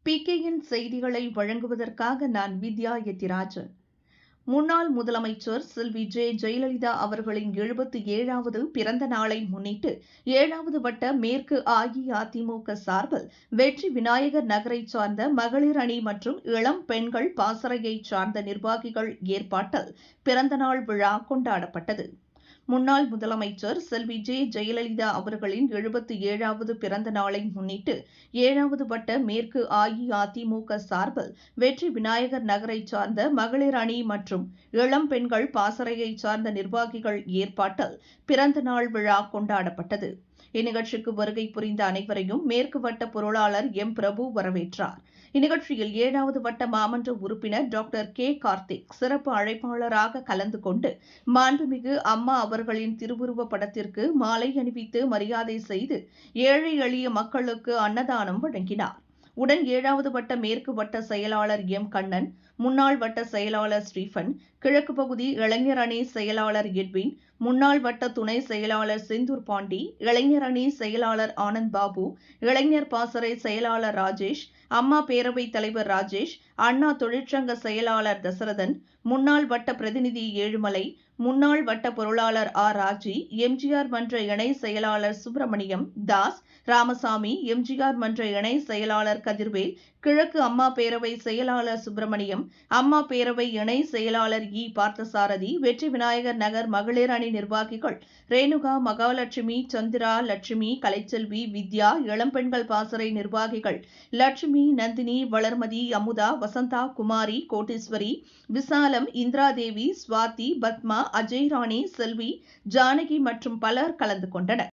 PKN செய்திகளை வழங்குவதற்காக நான் வித்யா எத்திராஜன். முன்னாள் முதலமைச்சர் செல்வி ஜெயலலிதா அவர்களின் 77வது பிறந்த நாளை முன்னிட்டு 7வது வட்ட மேற்கு அஇஅதிமுக சார்பில் வெற்றி விநாயகர் நகரைச் சார்ந்த மகளிர் அணி மற்றும் இளம் பெண்கள் பாசறையைச் சார்ந்த நிர்வாகிகள் ஏற்பாட்டில் பிறந்தநாள் விழா கொண்டாடப்பட்டது. முன்னாள் முதலமைச்சர் செல்வி ஜெயலலிதா அவர்களின் 77வது பிறந்த நாளை முன்னிட்டு 7வது வட்ட மேற்கு அஇஅதிமுக சார்பில் வெற்றி விநாயகர் நகரைச் சார்ந்த மகளிர் அணி மற்றும் இளம் பெண்கள் பாசறையைச் சார்ந்த நிர்வாகிகள் ஏற்பாட்டில் பிறந்தநாள் விழா கொண்டாடப்பட்டது. இந்நிகழ்ச்சிக்கு வருகை புரிந்த அனைவரையும் மேற்கு வட்ட பொருளாளர் எம். பிரபு வரவேற்றார். இந்நிகழ்ச்சியில் 7வது வட்ட மாமன்ற உறுப்பினர் டாக்டர் கே. கார்த்திக் சிறப்பு அழைப்பாளராக கலந்து கொண்டு மாண்புமிகு அம்மா அவர்களின் திருவுருவப் படத்திற்கு மாலை அணிவித்து மரியாதை செய்து ஏழை எளிய மக்களுக்கு அன்னதானம் வழங்கினார். உடன் 7வது வட்ட மேற்கு வட்ட செயலாளர் எம். கண்ணன், முன்னாள் வட்ட செயலாளர் ஸ்டீபன், கிழக்கு பகுதி இளைஞர் அணி செயலாளர் எட்வின், முன்னாள் வட்ட துணை செயலாளர் செந்தூர் பாண்டி, இளைஞர் அணி செயலாளர் ஆனந்த் பாபு, இளைஞர் பாசறை செயலாளர் ராஜேஷ், அம்மா பேரவைத் தலைவர் ராஜேஷ், அண்ணா தொழிற்சங்க செயலாளர் தசரதன், முன்னாள் வட்ட பிரதிநிதி ஏழுமலை, முன்னாள் வட்ட பொருளாளர் ஆர். ராஜி, எம்ஜிஆர் மன்ற இணை செயலாளர் சுப்பிரமணியம், தாஸ், ராமசாமி, எம்ஜிஆர் மன்ற இணை செயலாளர் கதிர்வேல், கிழக்கு அம்மா பேரவை செயலாளர் சுப்பிரமணியம், அம்மா பேரவை இணை செயலாளர் இ. பார்த்தசாரதி, வெற்றி விநாயகர் நகர் மகளிர் அணி நிர்வாகிகள் ரேணுகா, மகாலட்சுமி, சந்திரா, லட்சுமி, கலைச்செல்வி, வித்யா, இளம்பெண்கள் பாசறை நிர்வாகிகள் லட்சுமி, நந்தினி, வளர்மதி, அமுதா, வசந்தா, குமாரி, கோட்டீஸ்வரி, விசாலம், இந்திராதேவி, சுவாதி, பத்மா, அஜய் ராணி, செல்வி, ஜானகி மற்றும் பலர் கலந்து கொண்டனர்.